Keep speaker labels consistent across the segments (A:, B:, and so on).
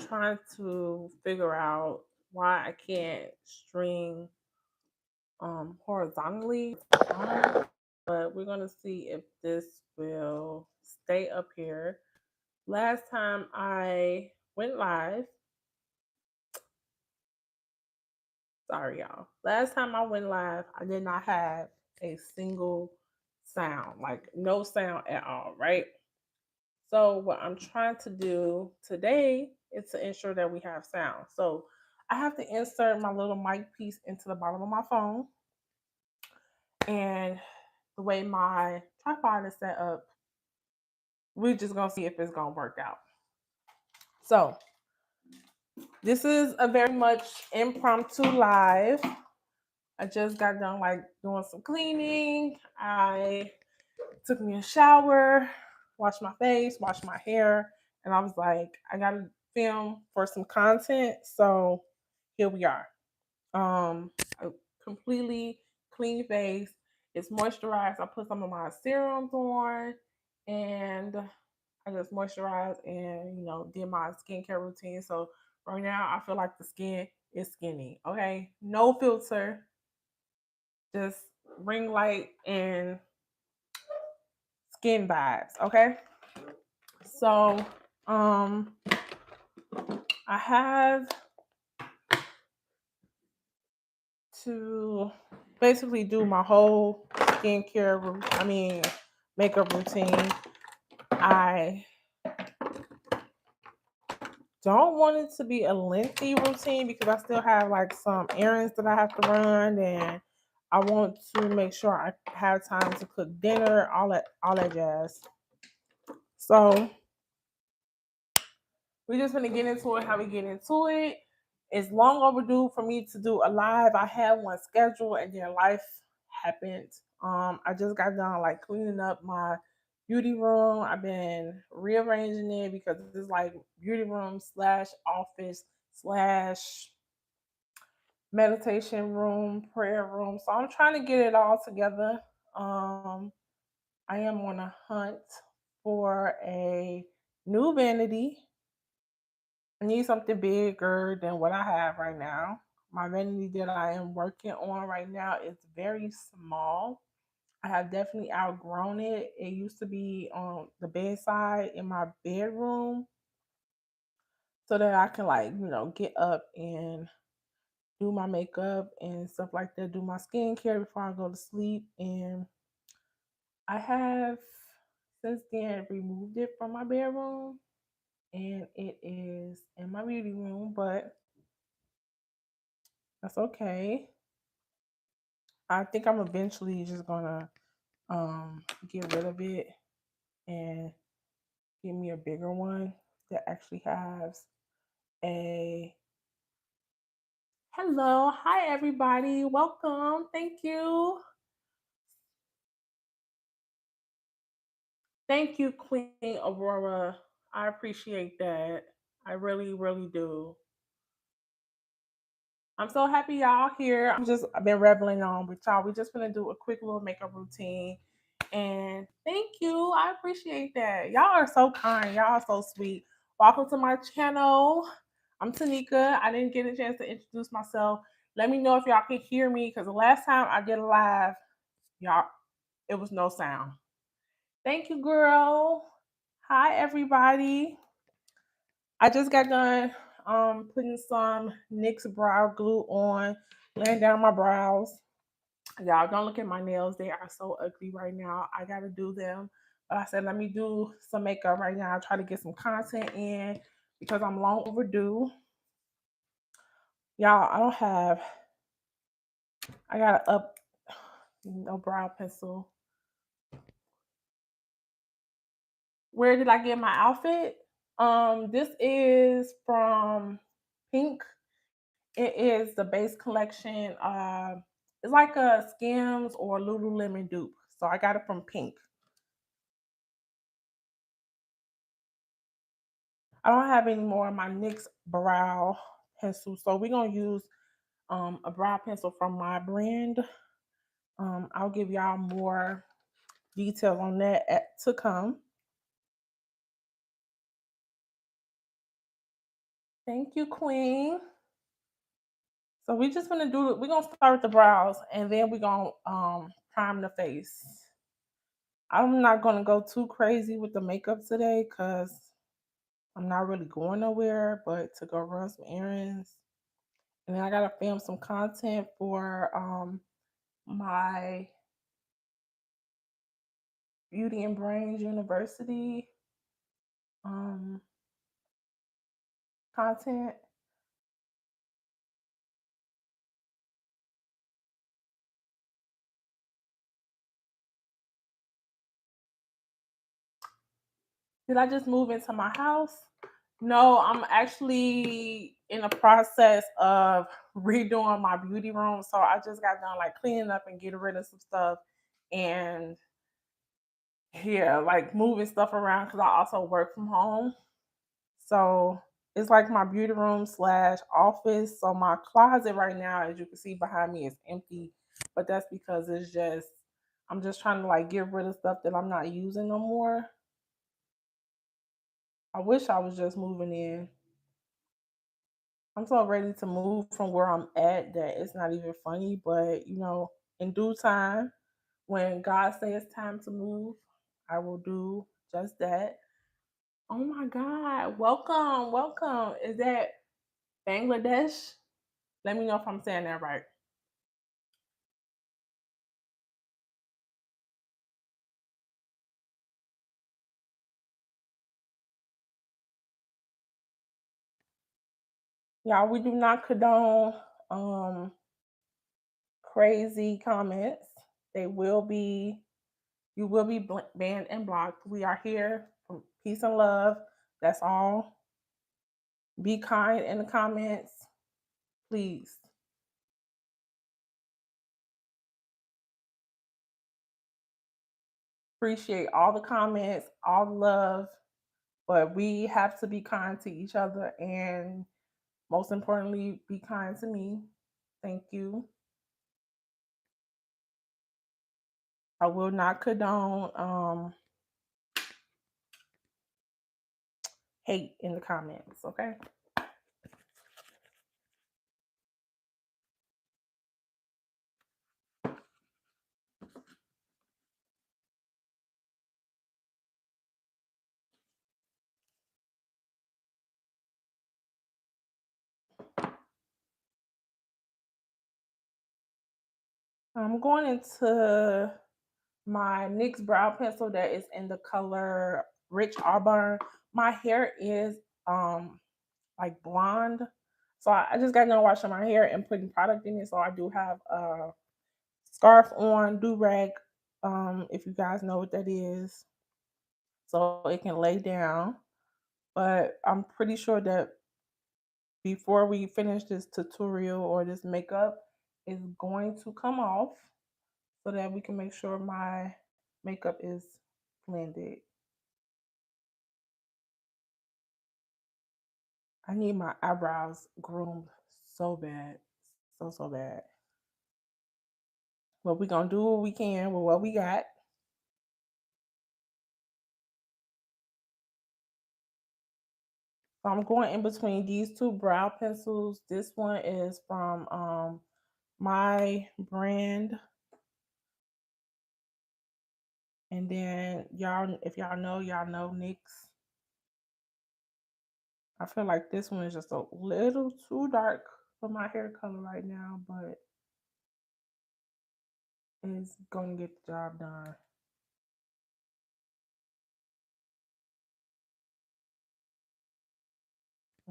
A: trying to figure out why I can't string horizontally on, but we're gonna see if this will stay up here. Last time I went live, sorry y'all. Last time I went live, I did not have a single sound, like no sound at all, right? So what I'm trying to do today is to ensure that we have sound. So I have to insert my little mic piece into the bottom of my phone. And the way my tripod is set up, we're just gonna see if it's gonna work out. So this is a very much impromptu live. I just got done like doing some cleaning. I took me a shower, washed my face, washed my hair, and I was like, I gotta film for some content. So here we are. A completely clean face. It's moisturized. I put some of my serums on and I just moisturized and did my skincare routine. So right now I feel like the skin is skinny. Okay. No filter. Just ring light and skin vibes. Okay. So I have to basically do my whole makeup routine. I don't want it to be a lengthy routine because I still have like some errands that I have to run, and I want to make sure I have time to cook dinner, all that jazz. So we're just gonna get into it how we get into it. It's long overdue for me to do a live. I had one scheduled and then life happened. I just got done like cleaning up my beauty room. I've been rearranging it because it's like beauty room slash office slash meditation room, prayer room. So I'm trying to get it all together. I am on a hunt for a new vanity. I need something bigger than what I have right now. My vanity that I am working on right now is very small. I have definitely outgrown it. It used to be on the bedside in my bedroom so that I can get up and do my makeup and stuff like that, do my skincare before I go to sleep. And I have since then removed it from my bedroom and it is in my beauty room, but that's okay. I think I'm eventually just gonna get rid of it and give me a bigger one that actually has a hello. Hi everybody. Welcome. Thank you. Thank you, Queen Aurora. I appreciate that. I really, really do. I'm so happy y'all here. I've been reveling on with y'all. We're just gonna do a quick little makeup routine. And thank you. I appreciate that. Y'all are so kind. Y'all are so sweet. Welcome to my channel. I'm Tanika. I didn't get a chance to introduce myself. Let me know if y'all can hear me because the last time I did a live, y'all, it was no sound. Thank you, girl. Hi, everybody. I just got done putting some NYX brow glue on, laying down my brows. Y'all don't look at my nails. They are so ugly right now. I got to do them. But I said, let me do some makeup right now. I try to get some content in because I'm long overdue. Y'all, I got to up no brow pencil. Where did I get my outfit? This is from Pink. It is the base collection. It's like a Skims or Lululemon dupe. So I got it from Pink. I don't have any more of my NYX brow pencil, so we're gonna use a brow pencil from my brand. I'll give y'all more detail on that to come. Thank you, Queen. So we're gonna start with the brows and then we're gonna prime the face. I'm not gonna go too crazy with the makeup today because I'm not really going nowhere but to go run some errands. And then I gotta film some content for my Beauty and Brains University um content. Did I just move into my house? No, I'm actually in the process of redoing my beauty room. So I just got done like cleaning up and getting rid of some stuff and yeah, like moving stuff around because I also work from home. So it's like my beauty room slash office. So my closet right now, as you can see behind me, is empty. But that's because I'm just trying to like get rid of stuff that I'm not using no more. I wish I was just moving in. I'm so ready to move from where I'm at that it's not even funny. But in due time, when God says it's time to move, I will do just that. Oh my God. Welcome. Welcome. Is that Bangladesh? Let me know if I'm saying that right. Y'all, we do not condone um crazy comments. They will be You will be banned and blocked. We are here for peace and love. That's all. Be kind in the comments, please. Appreciate all the comments, all the love, but we have to be kind to each other and most importantly, be kind to me. Thank you. I will not condone hate in the comments, okay? I'm going into my NYX brow pencil that is in the color Rich Auburn. My hair is like blonde. So I just got done washing my hair and putting product in it. So I do have a scarf on, do-rag, if you guys know what that is. So it can lay down. But I'm pretty sure that before we finish this tutorial or this makeup is going to come off so that we can make sure my makeup is blended. I need my eyebrows groomed so bad. So bad. But we're going to do what we can with what we got. So I'm going in between these two brow pencils. This one is from my brand. And then if y'all know NYX. I feel like this one is just a little too dark for my hair color right now, but it's going to get the job done.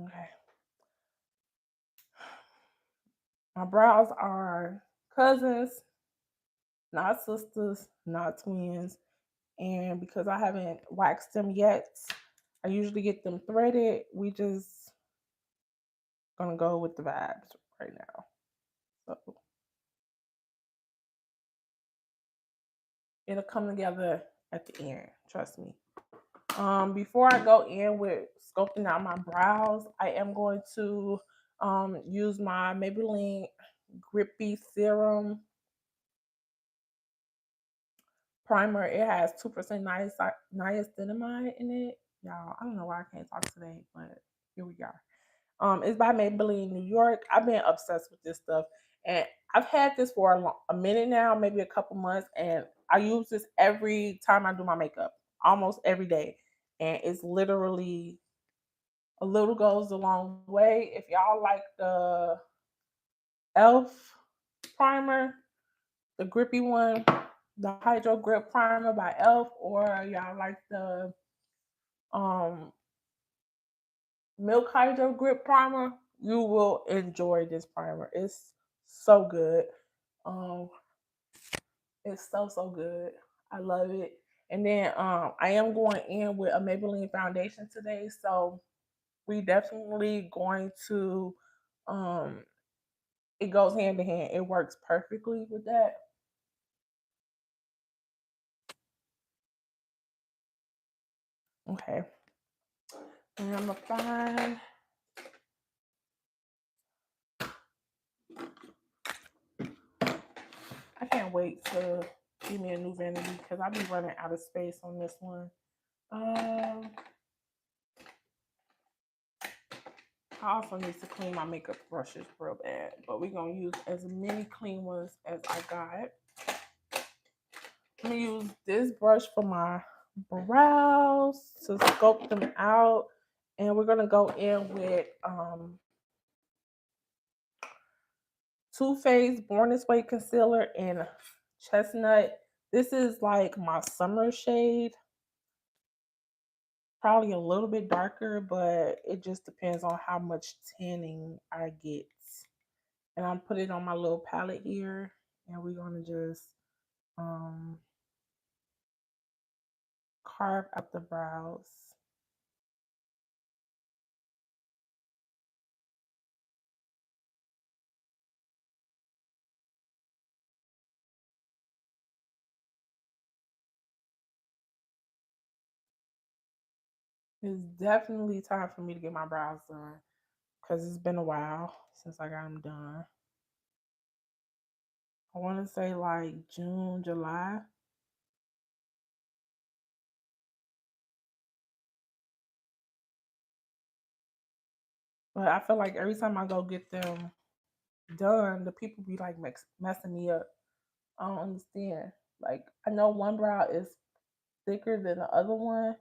A: Okay. My brows are cousins, not sisters, not twins. And because I haven't waxed them yet, I usually get them threaded. We just gonna go with the vibes right now. So it'll come together at the end, trust me. Before I go in with sculpting out my brows, I am going to use my Maybelline Grippy Serum Primer. It has 2% niacinamide in it. Y'all, I don't know why I can't talk today, but here we are. It's by Maybelline New York. I've been obsessed with this stuff, and I've had this for a minute now, maybe a couple months, and I use this every time I do my makeup, almost every day. And it's literally a little goes a long way. If y'all like the Elf primer, the grippy one, the Hydro Grip Primer by Elf, or y'all like the um Milk Hydro Grip Primer, you will enjoy this primer. It's so good. Um, it's so good. I love it. And then I am going in with a Maybelline foundation today, so we definitely going to um it goes hand in hand. It works perfectly with that. Okay. And I'm gonna find I can't wait to give me a new vanity because I'll be running out of space on this one. Um I also need to clean my makeup brushes real bad, but we're gonna use as many clean ones as I got. I'm gonna use this brush for my brows to sculpt them out, and we're gonna go in with Too Faced Born This Way concealer in Chestnut. This is like my summer shade, probably a little bit darker, but it just depends on how much tanning I get. And I'm put it on my little palette here, and we're gonna just um, carve out the brows. It's definitely time for me to get my brows done because it's been a while since I got them done. I want to say like June, July. But I feel like every time I go get them done, the people be like messing me up. I don't understand. Like I know one brow is thicker than the other one,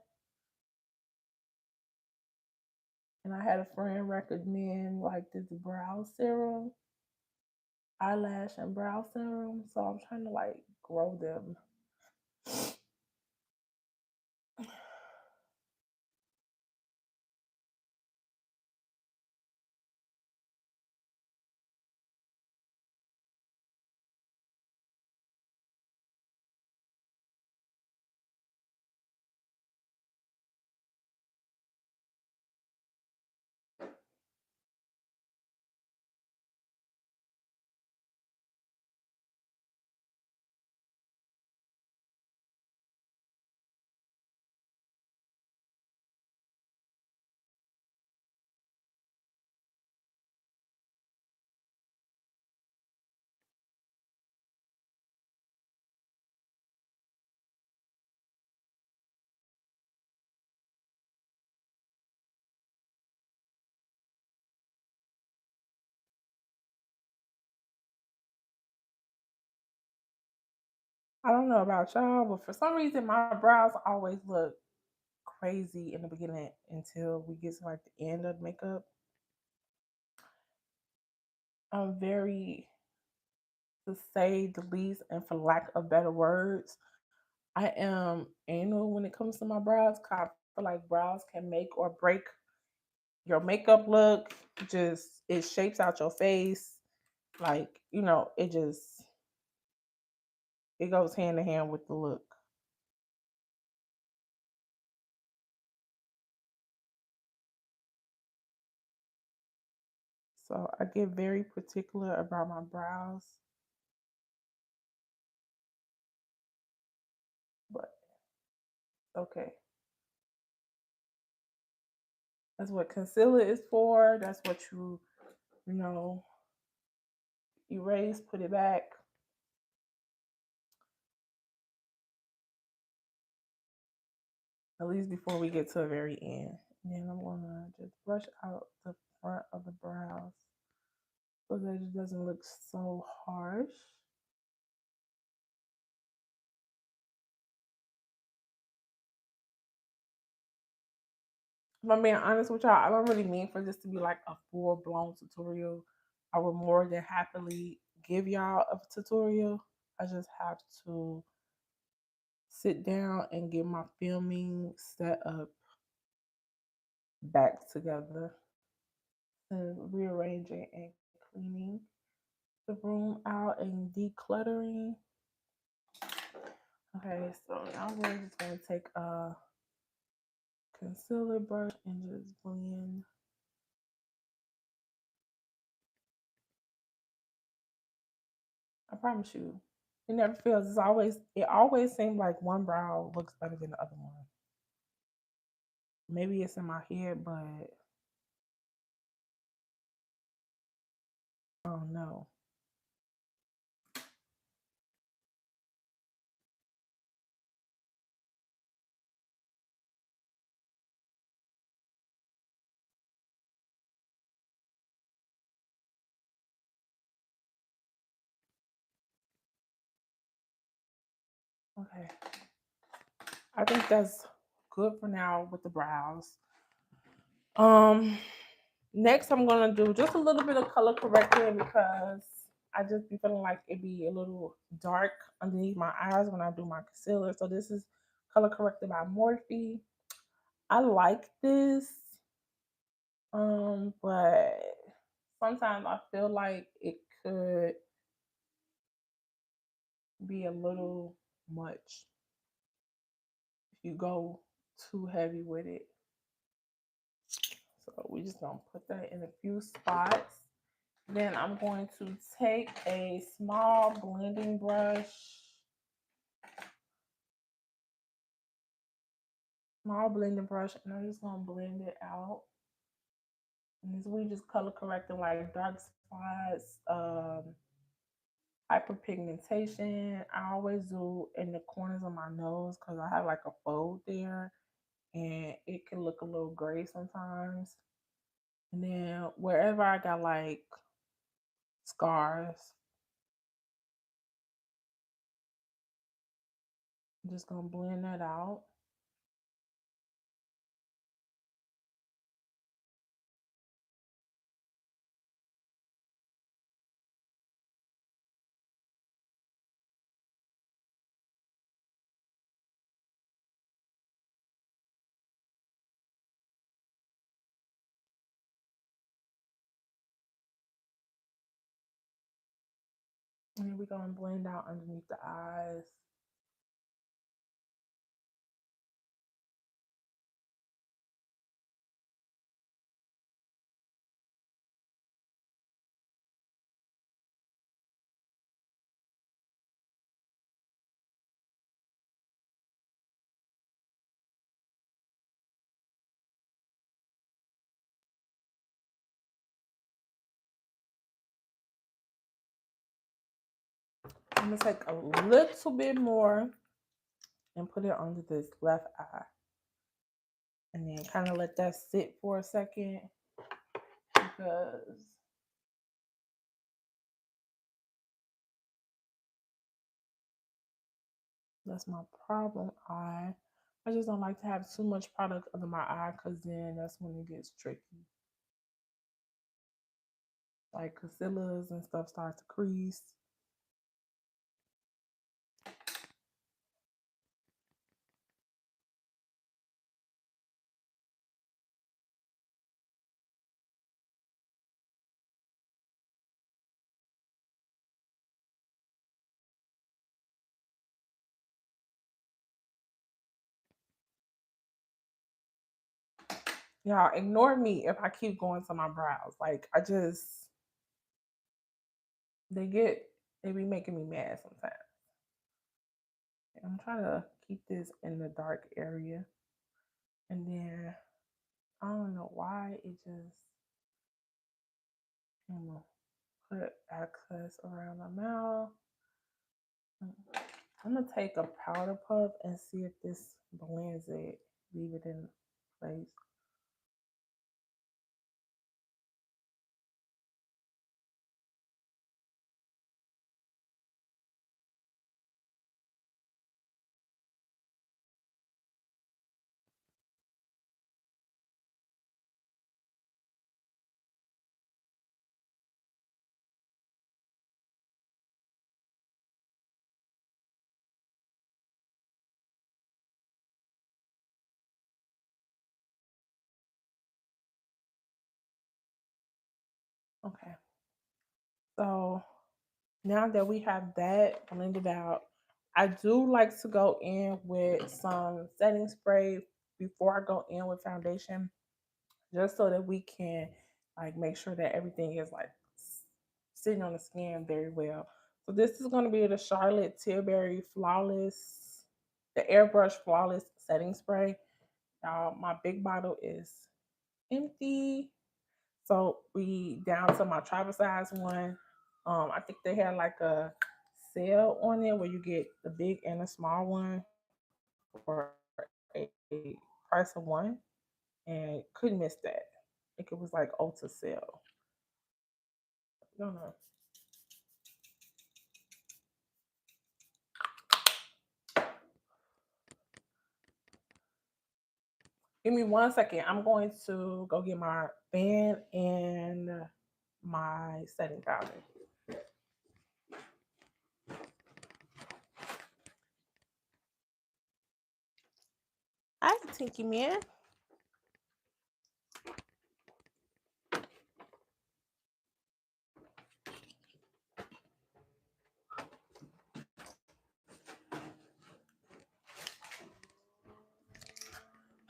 A: and I had a friend recommend like this brow serum, eyelash and brow serum. So I'm trying to like grow them. I don't know about y'all, but for some reason my brows always look crazy in the beginning until we get to like the end of the makeup. I'm very, to say the least, and for lack of better words, I am anal when it comes to my brows. 'Cause I feel like brows can make or break your makeup look. Just it shapes out your face. Like, it goes hand in hand with the look. So I get very particular about my brows. But okay. That's what concealer is for. That's what you know, erase, put it back. At least before we get to the very end. And then I'm gonna just brush out the front of the brows so that it doesn't look so harsh. If I'm being honest with y'all, I don't really mean for this to be like a full-blown tutorial. I would more than happily give y'all a tutorial. I just have to sit down and get my filming set up back together and rearranging and cleaning the room out and decluttering. Okay, so now we're just going to take a concealer brush and just blend. I promise you, it never feels. It always seems like one brow looks better than the other one. Maybe it's in my head, but I don't know. Okay, I think that's good for now with the brows. Next I'm gonna do just a little bit of color correcting because I just be feeling like it be a little dark underneath my eyes when I do my concealer. So this is color corrected by Morphe. I like this, but sometimes I feel like it could be a little much if you go too heavy with it. So we just gonna put that in a few spots. Then I'm going to take a small blending brush, and I'm just gonna blend it out. And this we just color correcting like dark spots, hyperpigmentation. I always do in the corners of my nose because I have like a fold there, and it can look a little gray sometimes. And then wherever I got like scars, I'm just gonna blend that out. And then we're gonna blend out underneath the eyes. I'm gonna take a little bit more and put it under this left eye. And then kind of let that sit for a second because that's my problem eye. I just don't like to have too much product under my eye because then that's when it gets tricky. Like concealers and stuff start to crease. Y'all ignore me if I keep going to my brows. Like they get they be making me mad sometimes. I'm trying to keep this in the dark area. And then I don't know why it just I'm gonna put access around the mouth. I'm gonna take a powder puff and see if this blends it. Leave it in place. Okay. So now that we have that blended out, I do like to go in with some setting spray before I go in with foundation, just so that we can like make sure that everything is like sitting on the skin very well. So this is going to be the Charlotte Tilbury Flawless, the Airbrush Flawless Setting Spray. Y'all, my big bottle is empty. So we down to my travel size one. I think they had like a sale on it where you get the big and the small one for a price of one, and couldn't miss that. I think it was like Ulta sale. No, no. Give me 1 second. I'm going to go get my fan and my setting powder. Hi, Tinky Man.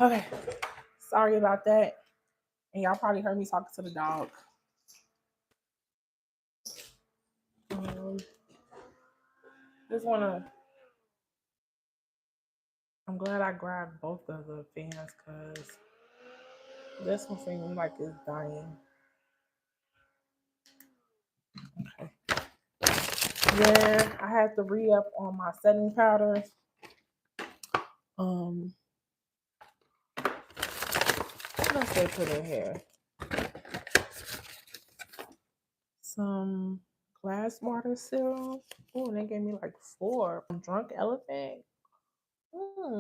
A: Okay, sorry about that. And y'all probably heard me talking to the dog. Um, just wanna. I'm glad I grabbed both of the fans because this one seems like it's dying. Okay. Then I had to re-up on my setting powder. What else they put in here? Some glass water serum. Oh, they gave me like 4. Drunk Elephant.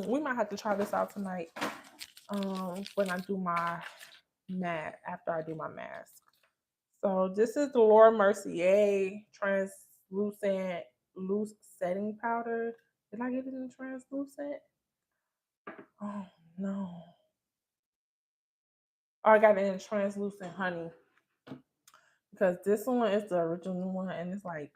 A: We might have to try this out tonight. When I do my mask, after I do my mask. So this is the Laura Mercier translucent loose setting powder. Did I get it in translucent? Oh no. Oh, I got it in translucent honey because this one is the original one and it's like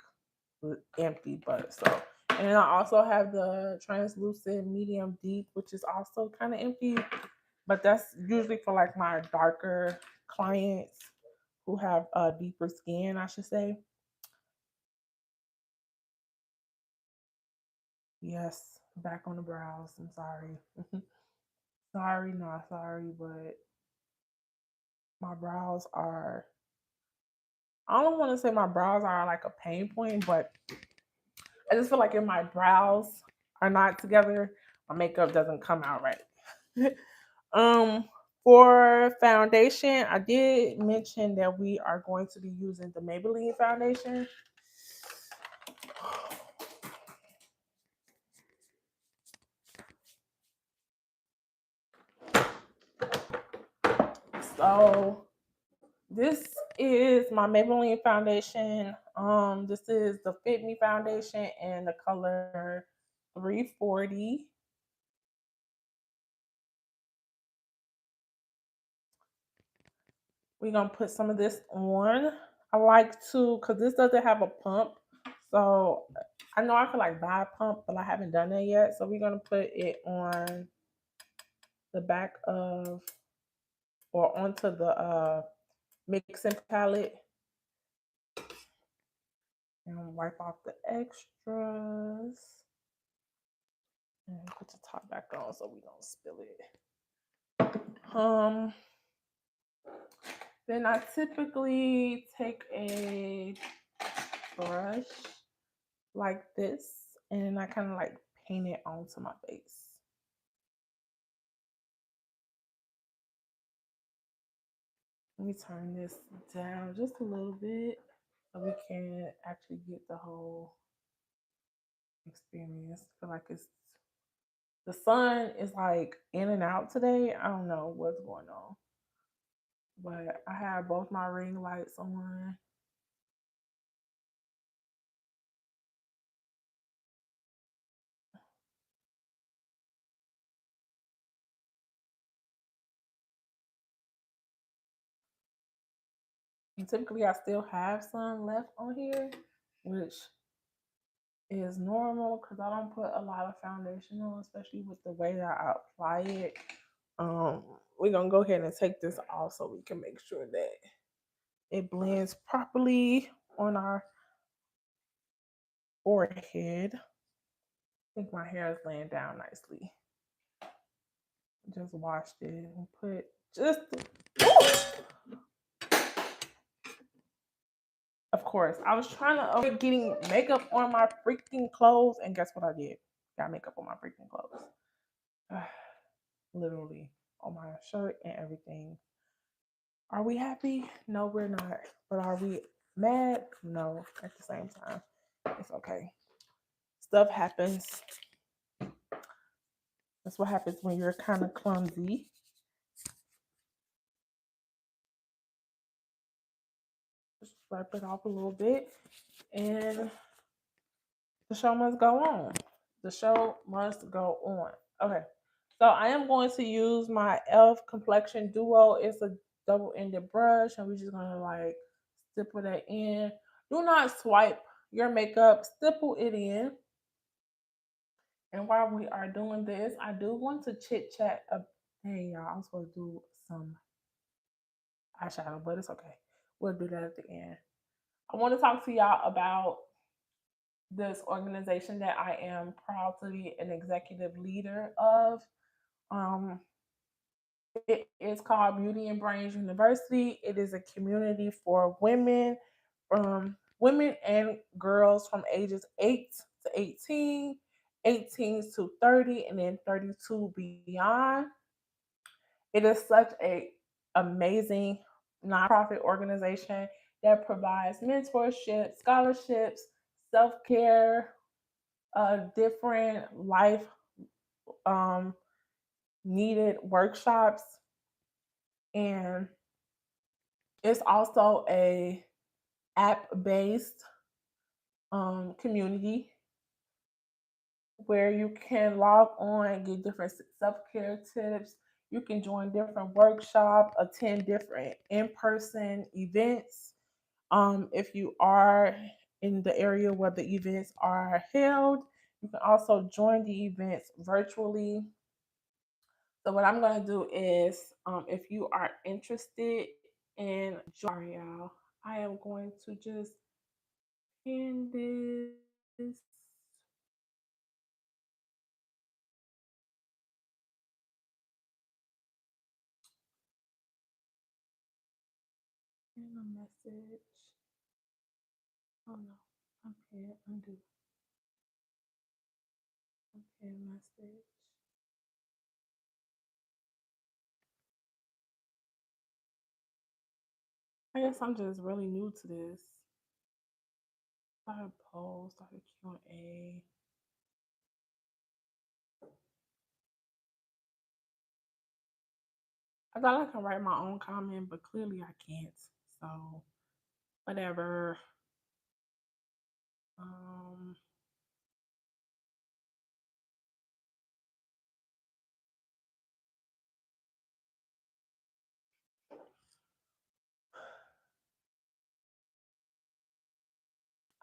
A: empty, but so. And then I also have the translucent medium deep, which is also kind of empty, but that's usually for like my darker clients who have deeper skin, I should say. Yes, back on the brows. I'm sorry. Sorry, not sorry, but my brows are. I don't want to say my brows are like a pain point, but I just feel like if my brows are not together, my makeup doesn't come out right. um, for foundation, I did mention that we are going to be using the Maybelline foundation. So this is my Maybelline foundation. This is the Fit Me foundation in the color 340. We're gonna put some of this on. I like to, cause this doesn't have a pump, so I know I could like buy a pump, but I haven't done that yet. So we're gonna put it on the back of or onto the mixing palette and wipe off the extras and put the top back on so we don't spill it. Then I typically take a brush like this and I kind of like paint it onto my face. Let me turn this down just a little bit so we can actually get the whole experience. I feel like it's the sun is like in and out today. I don't know what's going on. But I have both my ring lights on. And typically, I still have some left on here, which is normal because I don't put a lot of foundation on, especially with the way that I apply it. We're gonna go ahead and take this off so we can make sure that it blends properly on our forehead. I think my hair is laying down nicely. Just washed it and put just. Of course, I was trying to avoid getting makeup on my freaking clothes, and guess what I did? Got makeup on my freaking clothes. Literally on my shirt and everything. Are we happy? No, we're not. But are we mad? No, at the same time. It's okay. Stuff happens. That's what happens when you're kind of clumsy. Just wipe it off a little bit. And the show must go on. The show must go on. Okay. So I am going to use my e.l.f. Complexion Duo. It's a double-ended brush, and we're just gonna like stipple that in. Do not swipe your makeup, stipple it in. And while we are doing this, I do want to chit chat. Hey y'all, I'm supposed to do some eyeshadow, but it's okay. We'll do that at the end. I want to talk to y'all about this organization that I am proud to be an executive leader of. Um, it is called Beauty and Brains University. It is a community for women and girls from ages 8 to 18, 18 to 30, and then 32 beyond. It is such a amazing nonprofit organization that provides mentorship, scholarships, self-care, different life um, needed workshops, and it's also a app-based community where you can log on and get different self-care tips. You can join different workshops, attend different in-person events. If you are in the area where the events are held, you can also join the events virtually. So what I'm gonna do is, if you are interested in joining, y'all, I am going to just pin this. In a message. Oh no. Okay, undo. Okay, message. I guess I'm just really new to this. Start a poll, start a Q&A. I thought I could write my own comment, but clearly I can't. So whatever. Um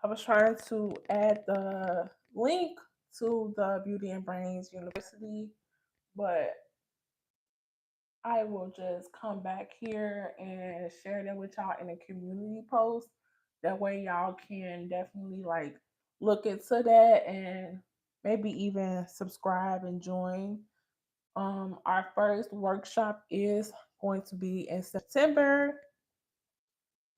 A: I was trying to add the link to the Beauty and Brains University, but I will just come back here and share that with y'all in a community post. That way y'all can definitely like look into that and maybe even subscribe and join. Our first workshop is going to be in September.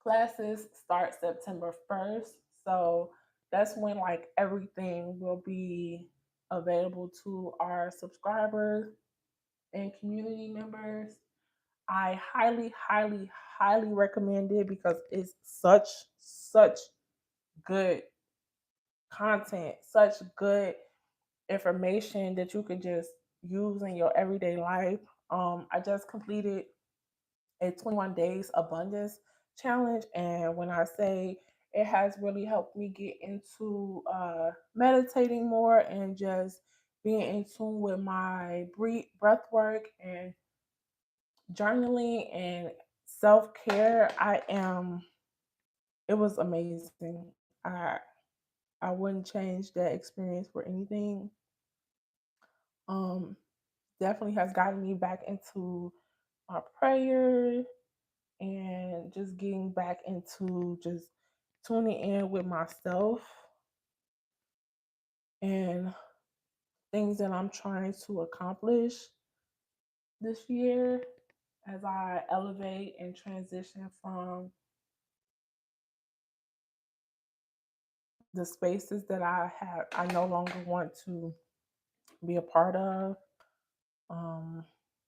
A: Classes start September 1st. So that's when like everything will be available to our subscribers and community members. I highly, highly, highly recommend it because it's such good content, such good information that you can just use in your everyday life. I just completed a 21 days abundance challenge, and when I say it has really helped me get into meditating more and just being in tune with my breath work and journaling and self-care, it was amazing. I I wouldn't change that experience for anything. Um, Definitely has gotten me back into my prayer and just getting back into just tuning in with myself and things that I'm trying to accomplish this year as I elevate and transition from the spaces that I no longer want to be a part of. Um,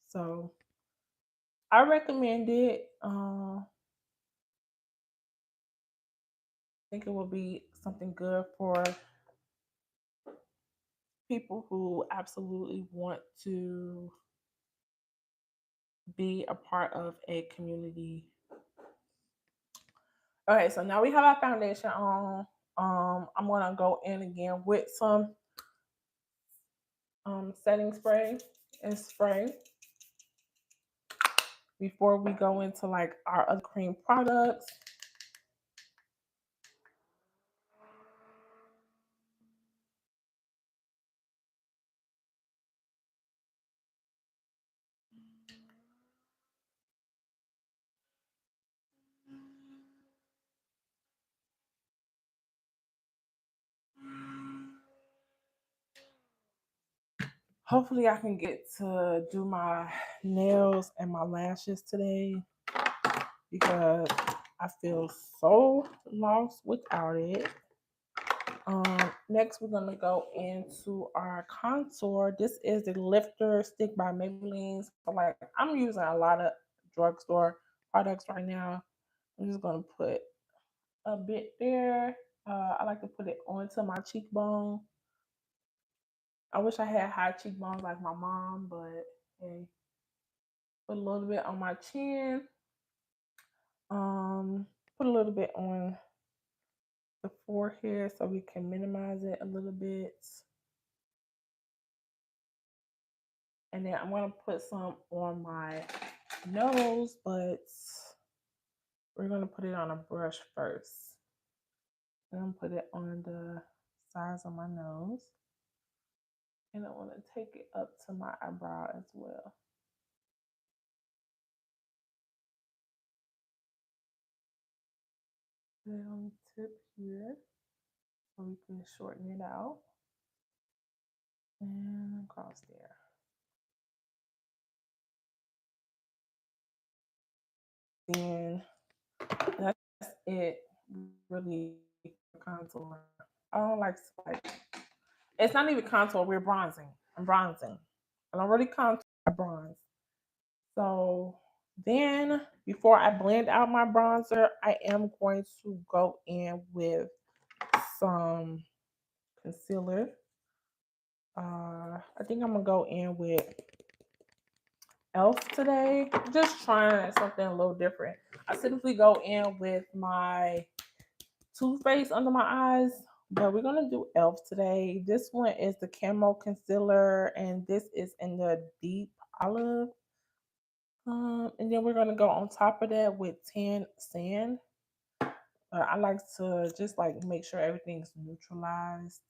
A: so I recommend it. I think it will be something good for people who absolutely want to be a part of a community. Okay, so now we have our foundation on. I'm gonna go in again with some setting spray and spray before we go into like our other cream products. Hopefully, I can get to do my nails and my lashes today because I feel so lost without it. Next, we're gonna go into our contour. This is the Lifter Stick by Maybelline. So, like, I'm using a lot of drugstore products right now. I'm just gonna put a bit there. I like to put it onto my cheekbone. I wish I had high cheekbones like my mom, but hey, put a little bit on my chin. Um, put a little bit on the forehead so we can minimize it a little bit. And then I'm gonna put some on my nose, but we're gonna put it on a brush first. I'm gonna put it on the sides of my nose. And I wanna take it up to my eyebrow as well. Put it on the tip here so we can shorten it out. And across there. Then that's it really for contour. I don't like it's not even contour, we're bronzing. I'm bronzing. I don't really contour, I bronze. So then before I blend out my bronzer, I am going to go in with some concealer. I think I'm gonna go in with Elf today. Just trying something a little different. I typically go in with my Too Faced under my eyes, but we're gonna do Elf today. This one is the Camo Concealer, and this is in the Deep Olive. And then we're gonna go on top of that with Tan Sand. I like to just like make sure everything's neutralized.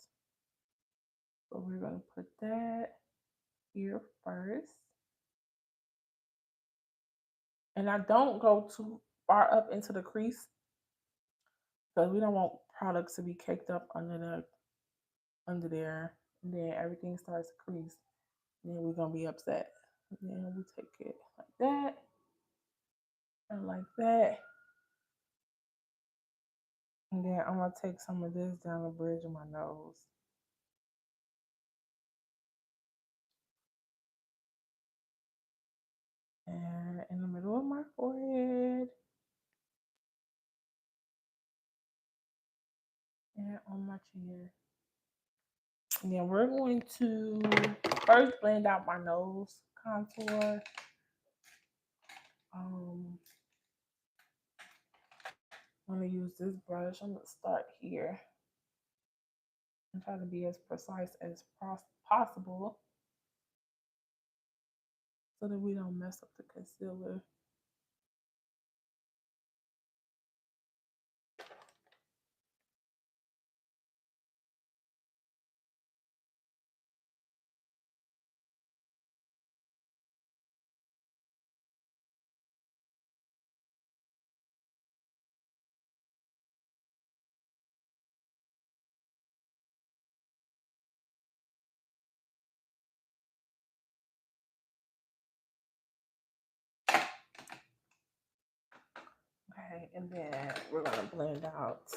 A: So we're gonna put that here first. And I don't go too far up into the crease because we don't want products to be caked up under there. And then everything starts to crease. And then we're gonna be upset. And then we take it like that and like that. And then I'm gonna take some of this down the bridge of my nose. And in the middle of my forehead. And on my chin. And then we're going to first blend out my nose contour. I'm gonna use this brush. I'm gonna start here and try to be as precise as possible so that we don't mess up the concealer. Okay, and then we're gonna blend out.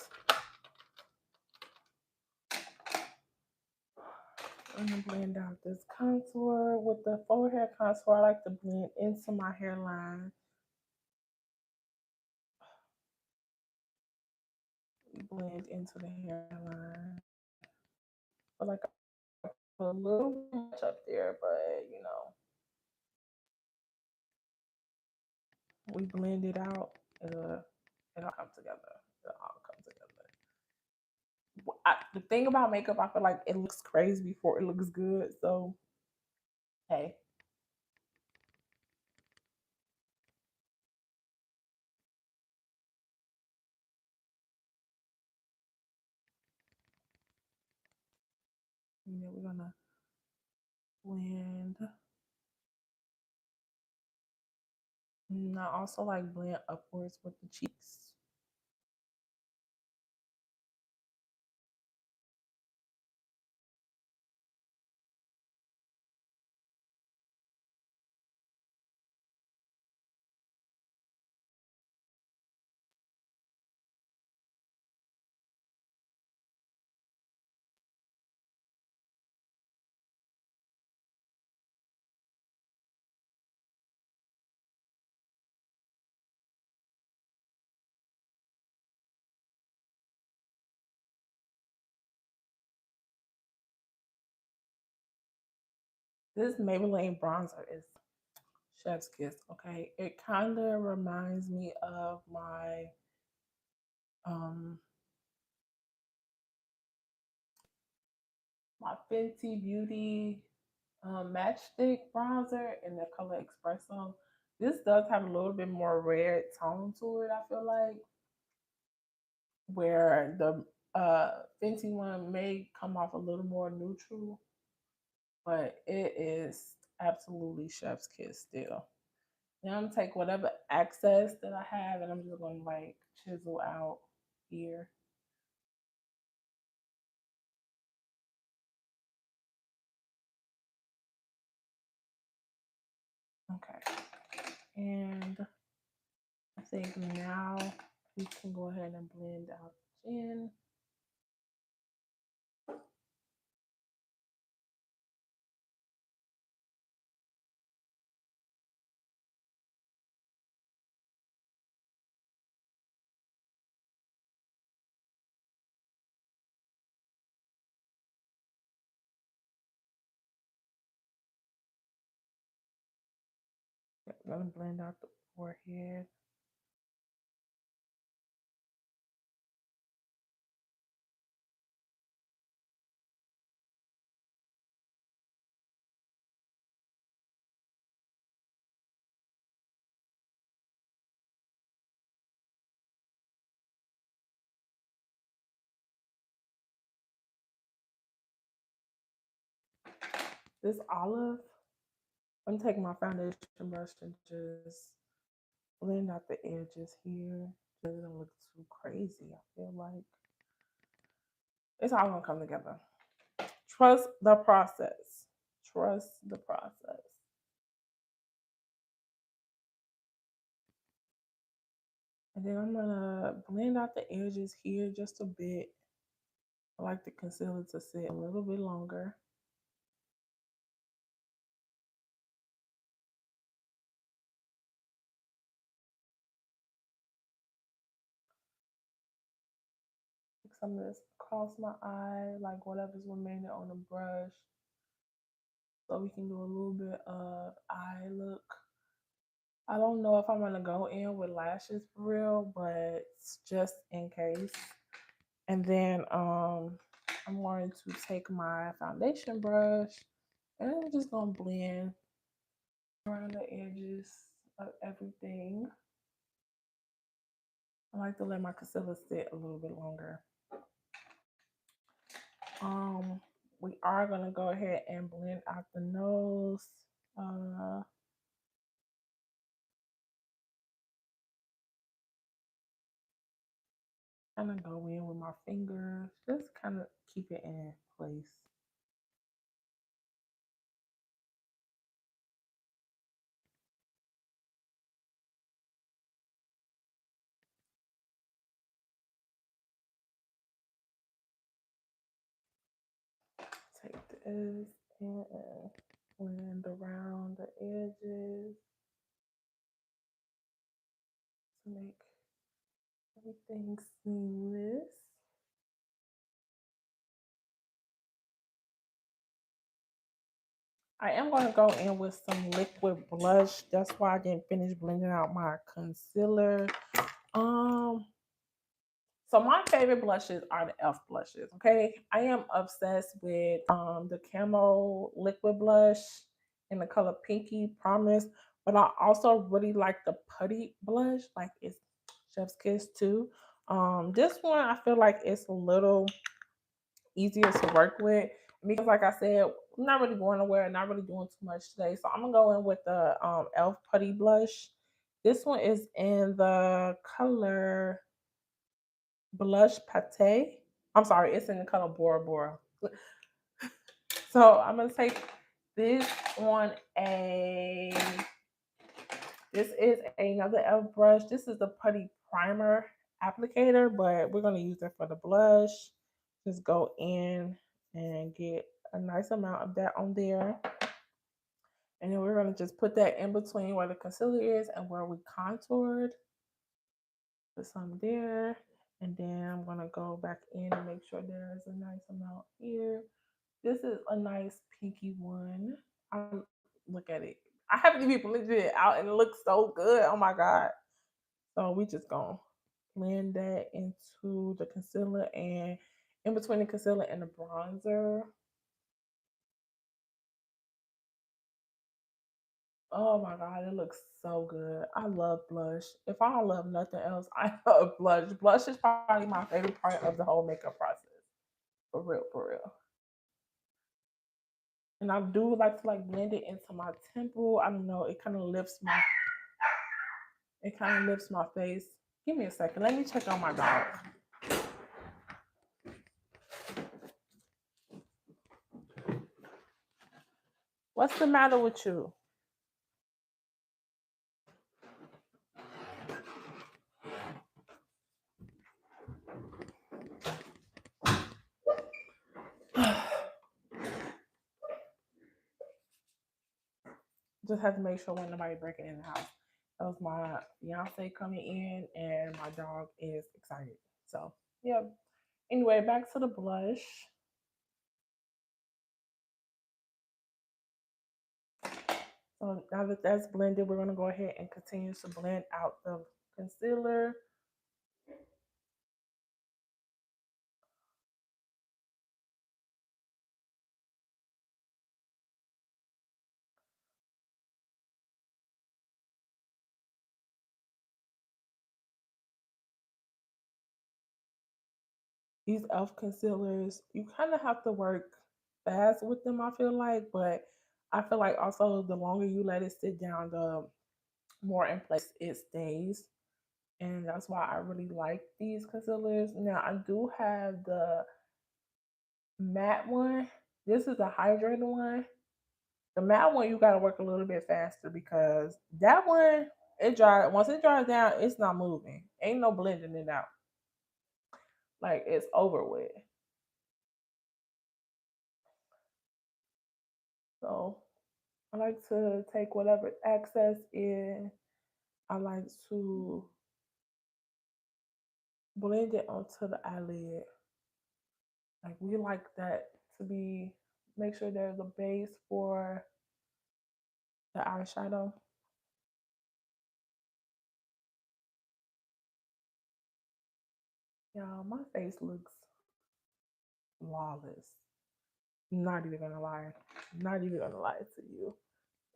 A: I'm gonna blend out this contour with the forehead contour. I like to blend into my hairline. Blend into the hairline. I feel like I put a little much up there, but you know, we blend it out. It'll come together. It'll all come together. The thing about makeup, I feel like it looks crazy before it looks good. So, hey. And then we're gonna blend. And I also like blend upwards with the cheeks. This Maybelline bronzer is chef's kiss, okay? It kind of reminds me of um my Fenty Beauty matchstick bronzer in the color Espresso. This does have a little bit more red tone to it, I feel like, where the Fenty one may come off a little more neutral, but it is absolutely chef's kiss still. Now I'm gonna take whatever excess that I have and I'm just gonna like chisel out here. Okay. And I think now we can go ahead and blend out the chin. I'm gonna blend out the forehead. This olive, I'm taking my foundation brush and just blend out the edges here. It doesn't look too crazy. I feel like it's all gonna come together. Trust the process. Trust the process. And then I'm gonna blend out the edges here just a bit. I like the concealer to sit a little bit longer. Some of this across my eye, like whatever's remaining on the brush. So we can do a little bit of eye look. I don't know if I'm gonna go in with lashes for real, but just in case. And then I'm going to take my foundation brush and I'm just gonna blend around the edges of everything. I like to let my concealer sit a little bit longer. We are gonna go ahead and blend out the nose. Uh, kind of go in with my fingers, just kind of keep it in place. take this and blend around the edges to make everything seamless. I am going to go in with some liquid blush. That's why I didn't finish blending out my concealer. So my favorite blushes are the e.l.f. blushes, okay? I am obsessed with the Camo liquid blush in the color Pinky Promise, but I also really like the Putty blush, like it's Chef's Kiss too. This one I feel like it's a little easier to work with because like I said, I'm not really going nowhere, not really doing too much today. So I'm gonna go in with the e.l.f. Putty blush. This one is in the color Blush Pate. I'm sorry, it's in the color Bora Bora. So I'm gonna take this on a. This is another e.l.f. brush. This is the Putty Primer applicator, but we're gonna use it for the blush. Just go in and get a nice amount of that on there. And then we're gonna just put that in between where the concealer is and where we contoured. Put some there. And then I'm gonna go back in and make sure there's a nice amount here. This is a nice pinky one. Look at it. I haven't even blended it out and it looks so good. Oh my God. So we just gonna blend that into the concealer and in between the concealer and the bronzer. Oh my God, it looks so good. I love blush. If I don't love nothing else, I love blush. Blush is probably my favorite part of the whole makeup process. For real, for real. And I do like to like blend it into my temple. I don't know, it kind of lifts my face. Give me a second. Let me check on my dog. What's the matter with you? Just have to make sure when nobody breaking in the house. That was my fiance coming in and my dog is excited. So yeah. Anyway, back to the blush. So now that that's blended, we're gonna go ahead and continue to blend out the concealer. These e.l.f. concealers, you kind of have to work fast with them, I feel like, but I feel like also the longer you let it sit down, the more in place it stays. And that's why I really like these concealers. Now, I do have the matte one. This is the hydrated one. The matte one, you got to work a little bit faster because that one, once it dries down, it's not moving. Ain't no blending it out. Like, it's over with. So I like to take whatever excess is. I like to blend it onto the eyelid. Like we like that to be, make sure there's a base for the eyeshadow. Y'all, my face looks flawless. Not even gonna lie. Not even gonna lie to you.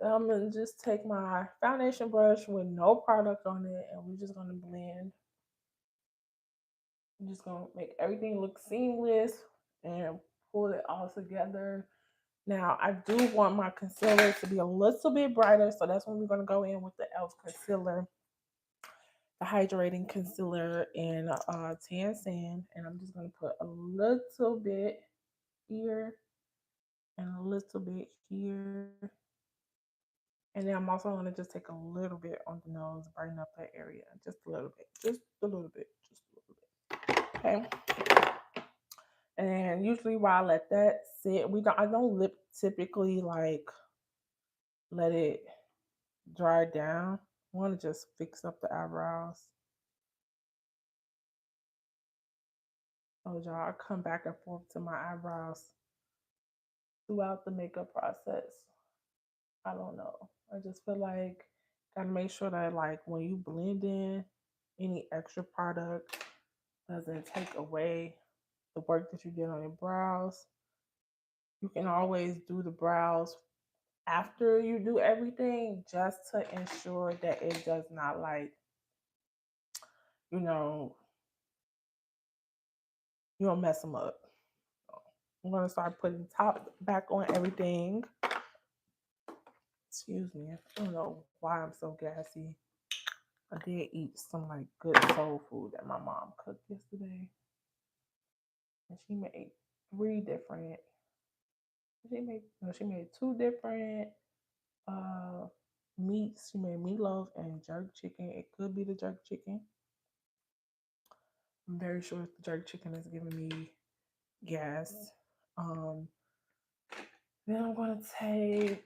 A: I'm gonna just take my foundation brush with no product on it and we're just gonna blend. I'm just gonna make everything look seamless and pull it all together. Now, I do want my concealer to be a little bit brighter, so that's when we're gonna go in with the e.l.f. concealer, the hydrating concealer in Tan Sand, and I'm just gonna put a little bit here and a little bit here. And then I'm also going to just take a little bit on the nose, brighten up that area. Just a little bit. Just a little bit. Just a little bit. Okay. And usually while I let that sit. I don't lip typically like let it dry down. I want to just fix up the eyebrows. Oh, y'all, I come back and forth to my eyebrows throughout the makeup process. I don't know. I just feel like gotta make sure that like when you blend in, any extra product doesn't take away the work that you did on your brows. You can always do the brows after you do everything just to ensure that it does not like, you know, you don't mess them up. I'm gonna start putting top back on everything. Excuse me. I don't know why I'm so gassy. I did eat some like good soul food that my mom cooked yesterday. And she made three different she made two different uh meats. She made meatloaf and jerk chicken. It could be the jerk chicken. I'm very sure the jerk chicken is giving me gas. Then I'm gonna take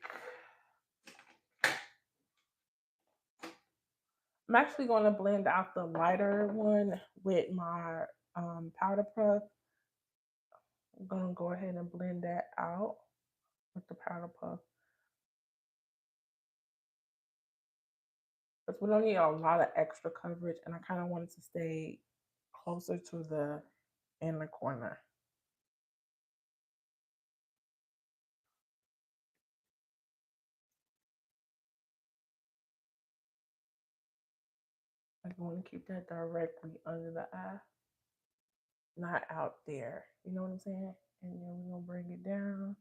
A: I'm actually going to blend out the lighter one with my powder puff. I'm going to go ahead and blend that out with the powder puff. Because we don't need a lot of extra coverage, and I kind of wanted to stay closer to the inner corner. I want to keep that directly under the eye, not out there. You know what I'm saying? And then we're going to bring it down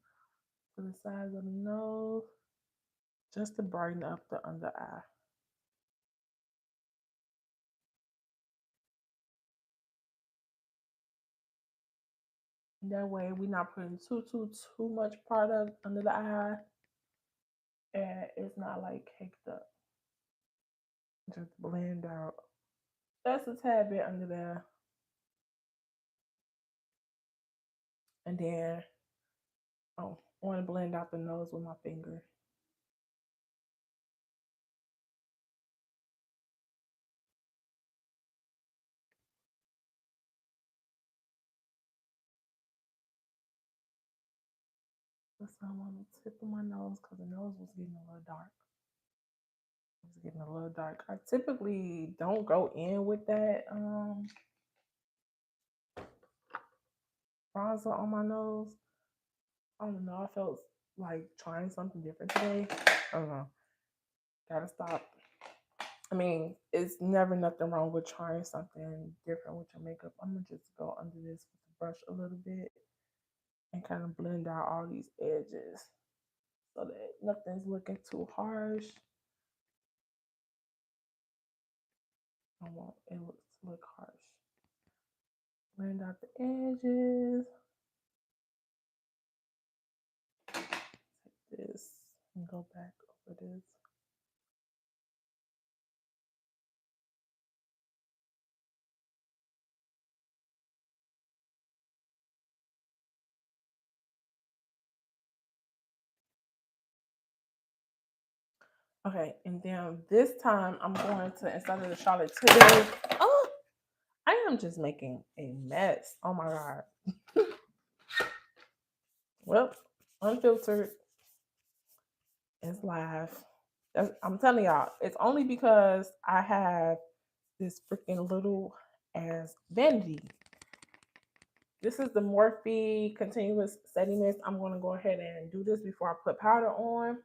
A: to the sides of the nose just to brighten up the under eye. That way we're not putting too much product under the eye and it's not like caked up. Just blend out just a tad bit under there. And then I want to blend out the nose with my finger. Put some on the tip of my nose because the nose was getting a little dark. It was getting a little dark. I typically don't go in with that bronzer on my nose. I don't know. I felt like trying something different today. I don't know. Gotta stop. I mean, it's never nothing wrong with trying something different with your makeup. I'm gonna just go under this with the brush a little bit and kind of blend out all these edges so that nothing's looking too harsh. I want it to look harsh. Blend out the edges. Take this and go back over this. Okay, and then this time I'm going to, instead of the Charlotte Tilbury, oh, I am just making a mess. Oh my God. Well, unfiltered is live. I'm telling y'all, it's only because I have this freaking little ass vanity. This is the Morphe Continuous Setting Mist. I'm going to go ahead and do this before I put powder on.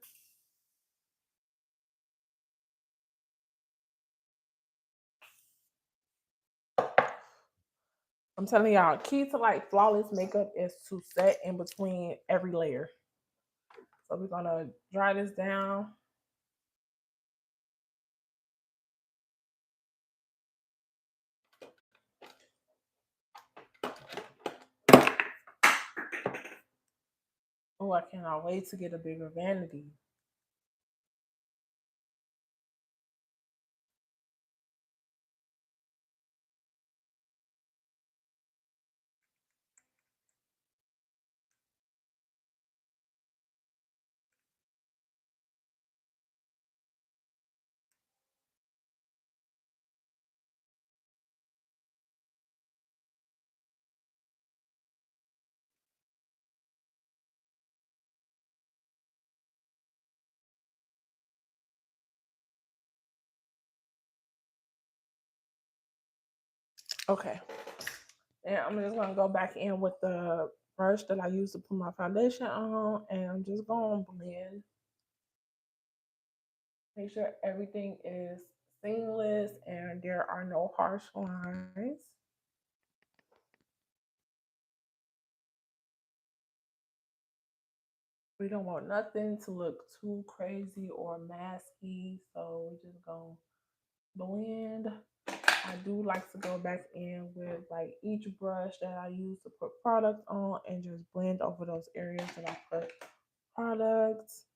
A: I'm telling y'all, key to like flawless makeup is to set in between every layer. So we're going to dry this down. Oh, I cannot wait to get a bigger vanity. Okay. And I'm just gonna go back in with the brush that I used to put my foundation on, and I'm just gonna blend. Make sure everything is seamless and there are no harsh lines. We don't want nothing to look too crazy or masky, so we're just gonna blend. I do like to go back in with like each brush that I use to put product on and just blend over those areas that I put products,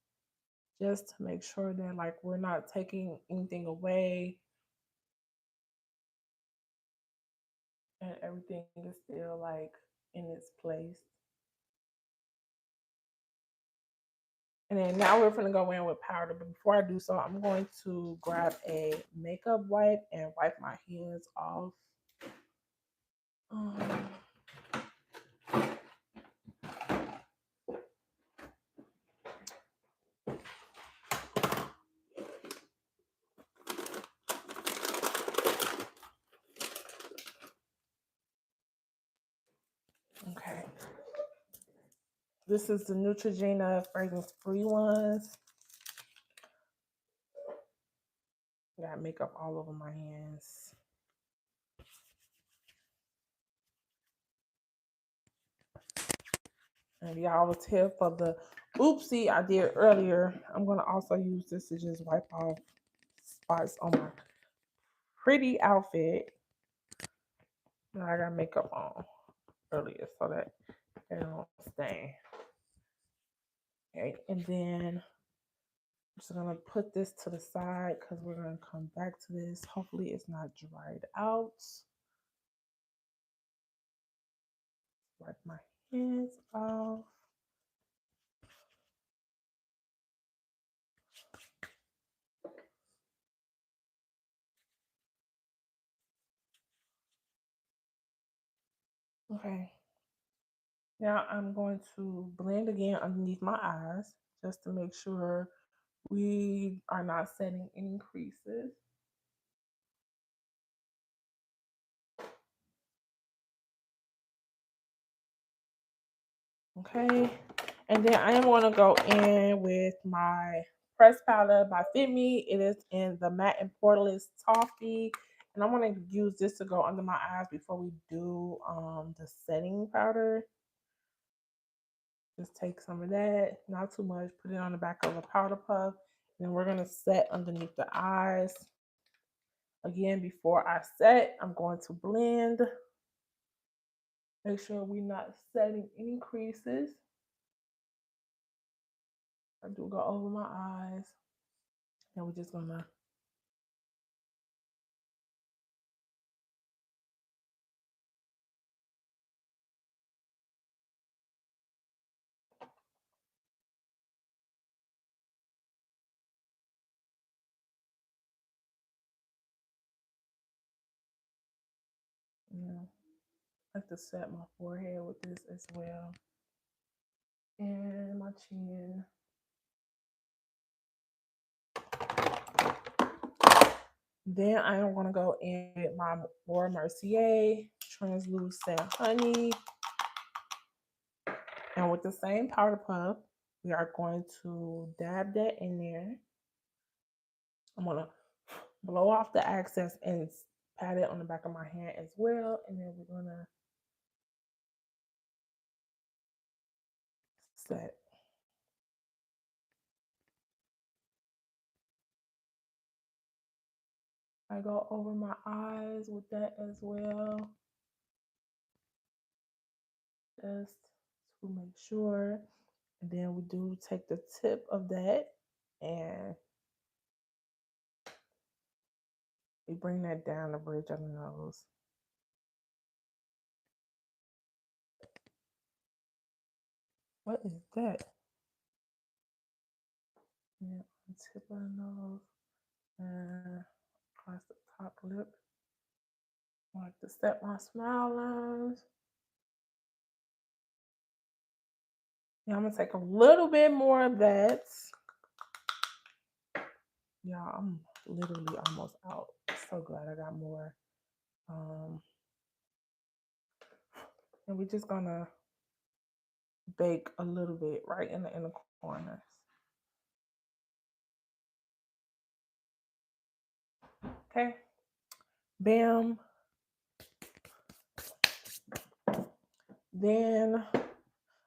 A: just to make sure that like we're not taking anything away and everything is still like in its place. And then now we're gonna go in with powder, but before I do so, I'm going to grab a makeup wipe and wipe my hands off. Um, okay. This is the Neutrogena fragrance-free ones. Got makeup all over my hands. And y'all will tell for the oopsie I did earlier, I'm gonna also use this to just wipe off spots on my pretty outfit that I got makeup on earlier so that it don't stain. Okay, and then I'm just gonna put this to the side because we're gonna come back to this. Hopefully it's not dried out. Wipe my hands off. Okay. Now I'm going to blend again underneath my eyes just to make sure we are not setting any creases. Okay. And then I am going to go in with my pressed powder by Fit Me. It is in the Matte and Poreless Toffee. And I'm going to use this to go under my eyes before we do the setting powder. Just take some of that, not too much, put it on the back of a powder puff. And then we're going to set underneath the eyes. Again, before I set, I'm going to blend. Make sure we're not setting any creases. I do go over my eyes. And we're just gonna I like to set my forehead with this as well. And my chin. Then I am gonna go in with my Laura Mercier translucent honey. And with the same powder puff, we are going to dab that in there. I'm gonna blow off the excess and pat it on the back of my hand as well. And then we're gonna set. I go over my eyes with that as well. Just to make sure. And then we do take the tip of that and we bring that down the bridge of the nose. What is that? Yeah, the tip of the nose and across the top lip. I like to set my smile lines. Yeah, I'm gonna take a little bit more of that. Yeah, I'm literally almost out. So glad I got more. And we're just gonna bake a little bit right in the inner corners. Okay. Bam. Then I'm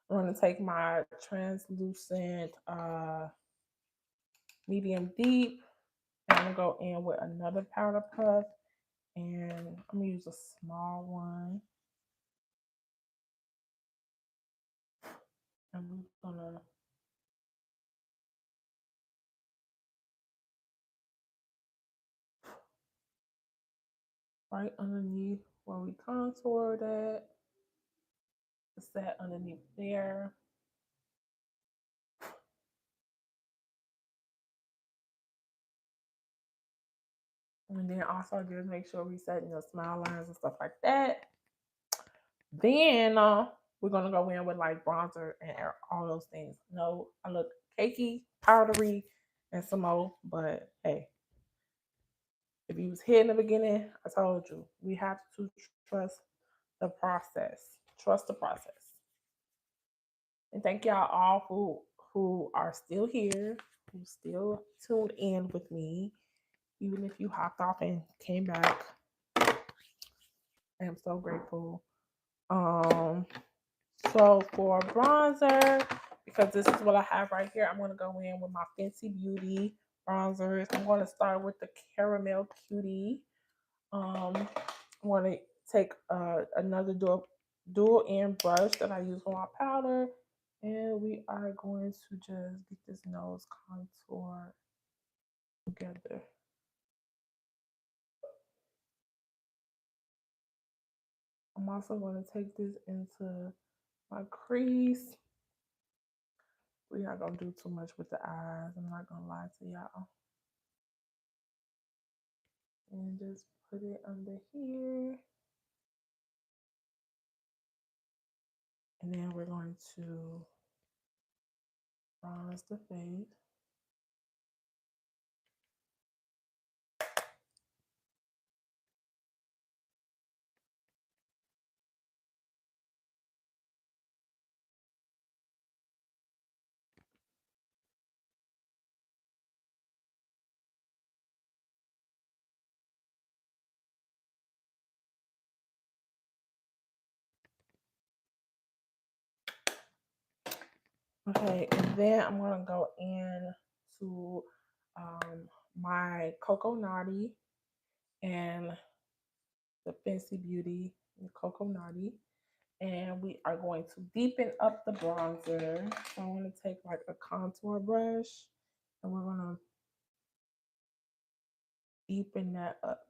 A: gonna take my translucent medium deep, and I'm gonna go in with another powder puff, and I'm gonna use a small one. And we're gonna right underneath where we contoured it. Set underneath there. And then also just make sure we setting your smile lines and stuff like that. Then we're gonna go in with like bronzer and all those things. No, I look cakey, powdery, and some more, but hey, if you was here in the beginning, I told you we have to trust the process. Trust the process. And thank y'all all who are still here, who still tuned in with me, even if you hopped off and came back. I am so grateful. So for bronzer, because this is what I have right here, I'm gonna go in with my Fenty Beauty bronzers. I'm gonna start with the Caramel Cutie. I'm gonna take another dual end brush that I use for my powder, and we are going to just get this nose contour together. I'm also going to take this into my crease. We're not going to do too much with the eyes. I'm not going to lie to y'all. And just put it under here. And then we're going to bronze the face. Okay, and then I'm gonna go in to my Cocoa Naughty and the Fenty Beauty and Cocoa Naughty, and we are going to deepen up the bronzer. So I'm gonna take like a contour brush, and we're gonna deepen that up.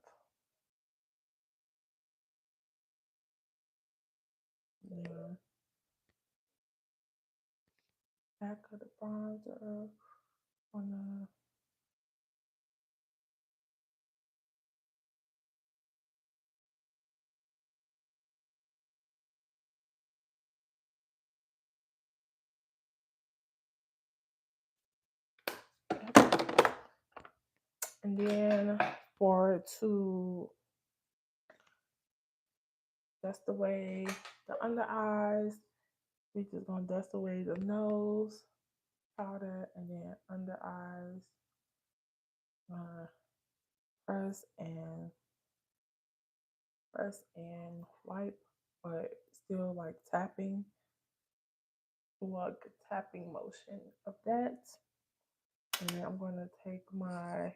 A: Yeah. Back of the bronzer. Wanna and then to dust away the under eyes, we're just gonna dust away the nose powder, and then under eyes, press and wipe, but still like tapping, like tapping motion of that. And then I'm gonna take my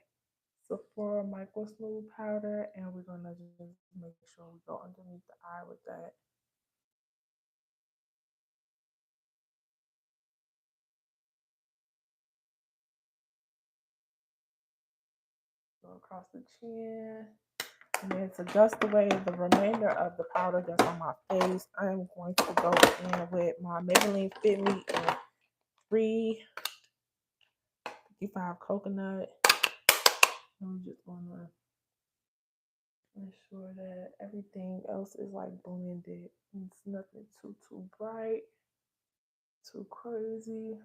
A: Sephora Micro Smooth powder, and we're gonna just make sure we go underneath the eye with that. Go across the chin. And then to dust away the remainder of the powder that's on my face, I'm going to go in with my Maybelline Fit Me in 355 Coconut. I'm just gonna make sure that everything else is like blended. It's nothing too bright, too crazy.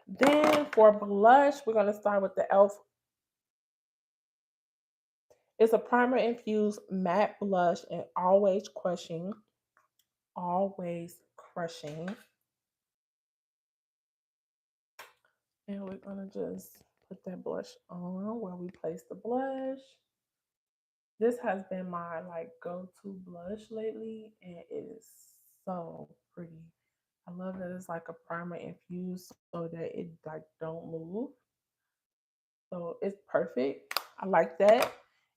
A: Then for blush, we're gonna start with the e.l.f. It's a primer infused matte blush and always crushing. Always crushing. And we're gonna just put that blush on where we place the blush. This has been my like go-to blush lately, and it is so pretty. I love that it's like a primer infused so that it like don't move. So it's perfect. I like that.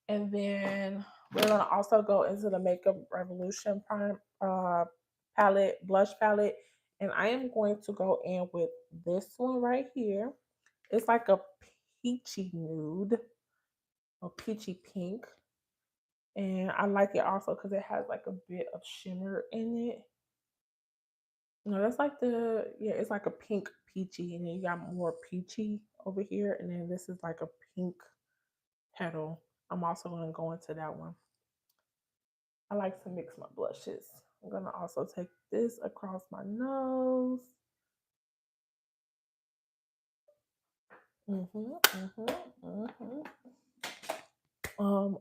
A: And then we're gonna also go into the Makeup Revolution palette, blush palette. And I am going to go in with this one right here. It's like a peachy nude or peachy pink. And I like it also because it has like a bit of shimmer in it. No, that's like yeah, it's like a pink peachy, and then you got more peachy over here, and then this is like a pink petal. I'm also going to go into that one. I like to mix my blushes. I'm going to also take this across my nose.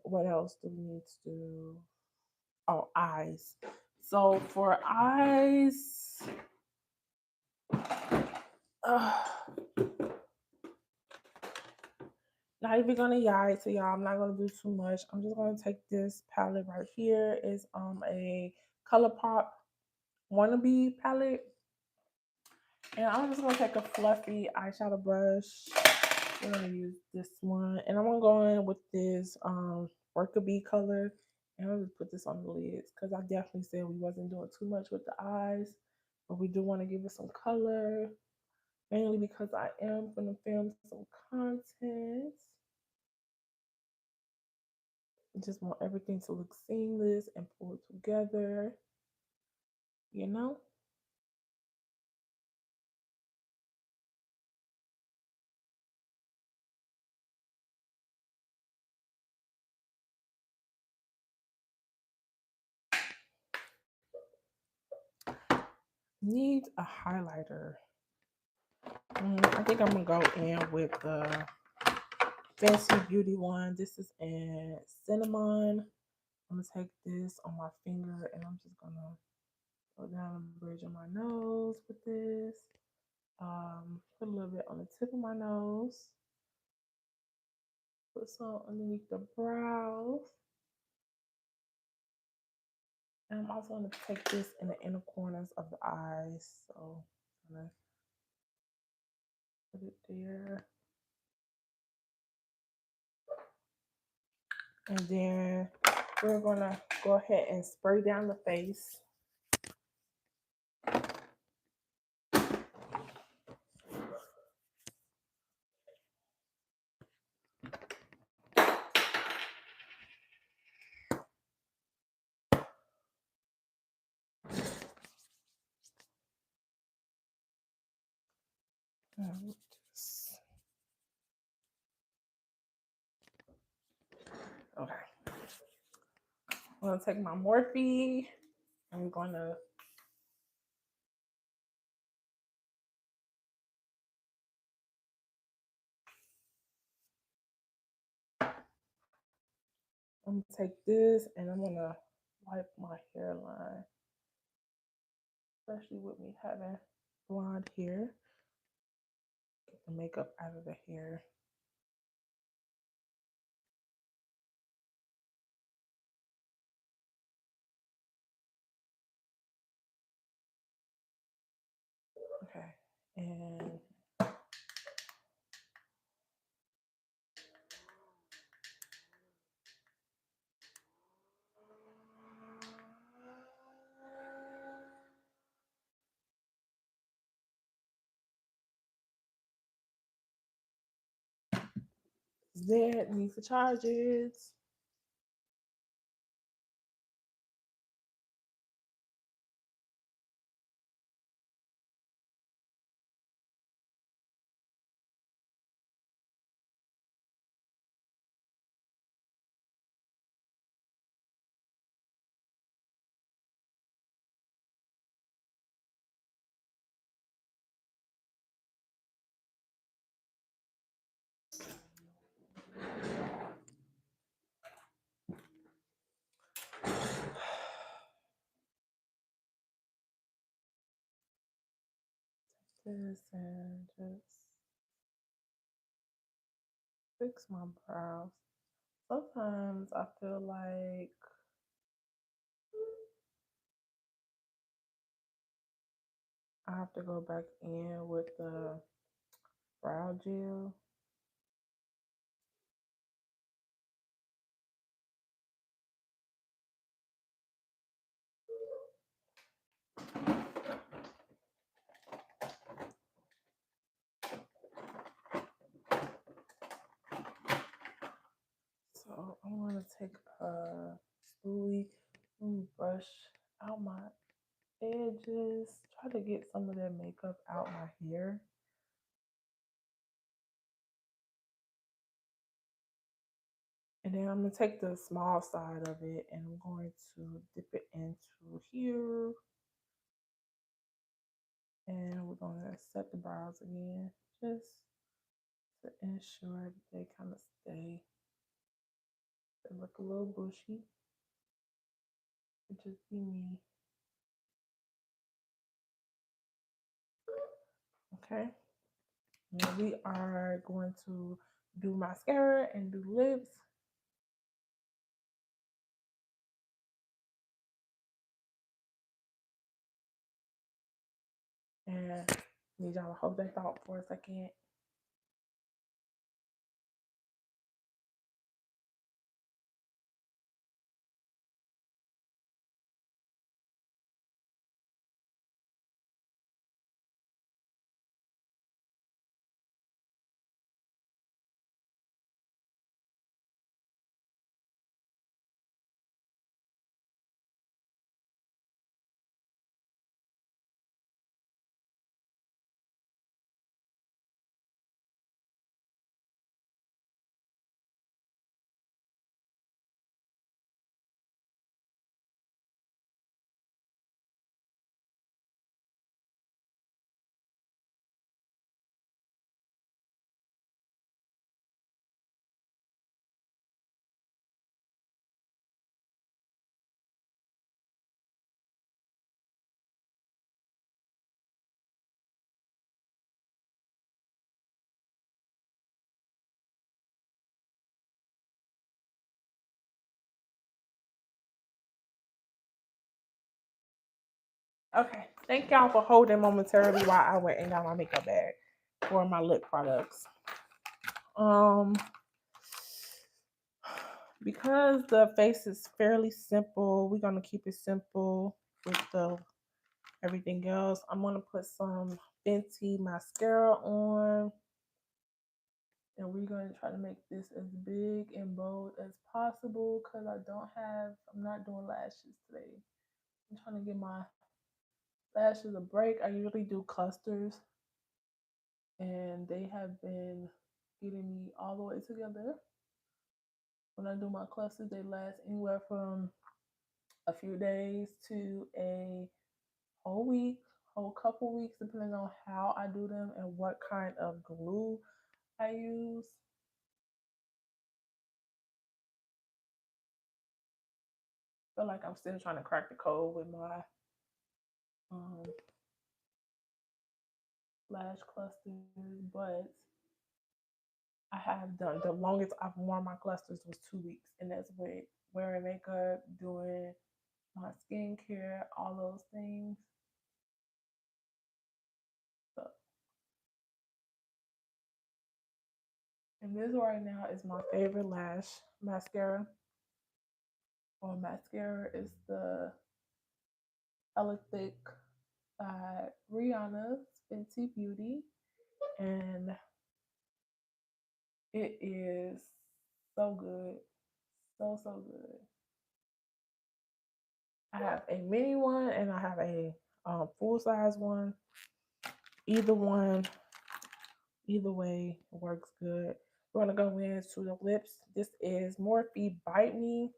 A: What else do we need to do? Oh, eyes. So for eyes, not even gonna yai to y'all. I'm not gonna do too much. I'm just gonna take this palette right here. It's a ColourPop wannabe palette. And I'm just gonna take a fluffy eyeshadow brush. We're gonna use this one. And I'm gonna go in with this Worker Bee color. And I'll just put this on the lids because I definitely said we wasn't doing too much with the eyes. But we do want to give it some color. Mainly because I am gonna film some content. I just want everything to look seamless and pull together, you know? Need a highlighter. I think I'm gonna go in with the Fenty Beauty one. This is in cinnamon. I'm gonna take this on my finger and I'm just gonna go down the bridge of my nose with this. Put a little bit on the tip of my nose. Put some underneath the brows. And I'm also going to take this in the inner corners of the eyes. So I'm going to put it there. And then we're going to go ahead and spray down the face. Okay. I'm going to take my Morphe. I'm going to take this and I'm going to wipe my hairline. Especially with me having blonde hair. Get the makeup out of the hair. Okay. And Z needs to charge it. this and just fix my brows. Sometimes I feel like I have to go back in with the brow gel. So I'm gonna take a spoolie and brush out my edges. Try to get some of that makeup out my hair. And then I'm gonna take the small side of it and I'm going to dip it into here. And we're gonna set the brows again, just to ensure that they kind of stay. They look a little bushy. It just be me. Okay. Now we are going to do mascara and do lips. And need y'all to hold that thought for a second. Okay, thank y'all for holding momentarily while I went and got my makeup bag for my lip products. Because the face is fairly simple, we're gonna keep it simple with the everything else. I'm gonna put some Fenty mascara on, and we're gonna try to make this as big and bold as possible because I'm not doing lashes today. I'm trying to give my lashes a break. I usually do clusters, and they have been getting me all the way together. When I do my clusters, they last anywhere from a few days to a whole week, whole couple weeks, depending on how I do them and what kind of glue I use. I feel like I'm still trying to crack the code with my um, lash clusters, but I have done the longest I've worn my clusters was 2 weeks, and that's with wearing makeup, doing my skincare, all those things. So, and this right now is my favorite lash mascara. Or mascara is the Hella Thick by Rihanna's Fenty Beauty, and it is so good, so good. I have a mini one and I have a full size one. Either one, either way works good. We're gonna go into the lips. This is Morphe Bite Me.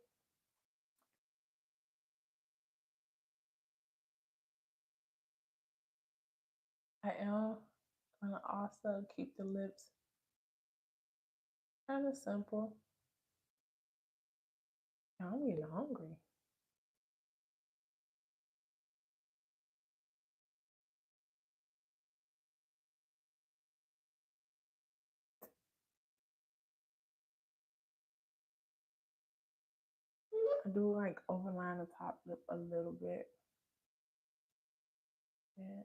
A: I am gonna also keep the lips kind of simple. Now I'm getting hungry. I do like overline the top lip a little bit. Yeah.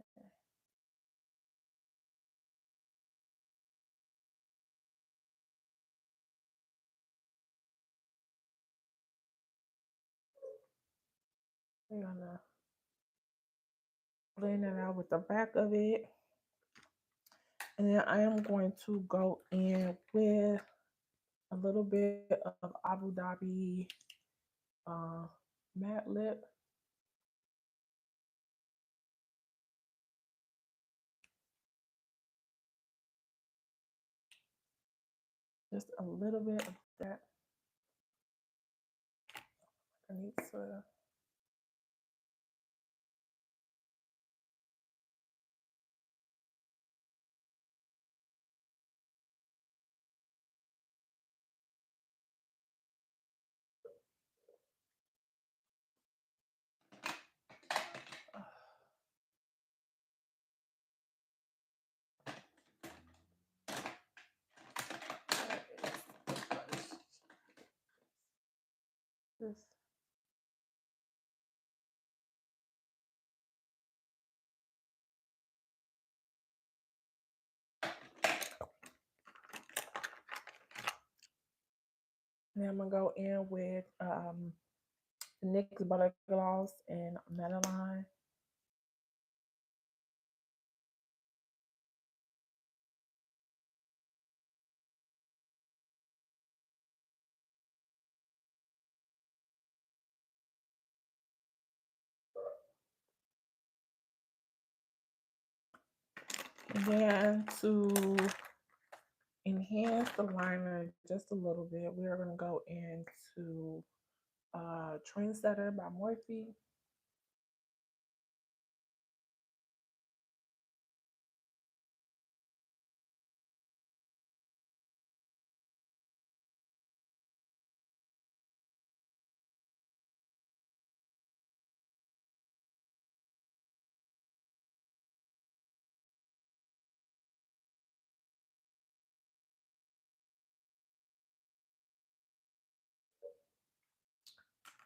A: We're gonna blend it out with the back of it. And then I am going to go in with a little bit of Abu Dhabi uh, matte lip. Just a little bit of that. I need to. This. And I'm gonna go in with NYX Butter Gloss and Madeline. And then to enhance the liner just a little bit, we are gonna go into Trendsetter by Morphe.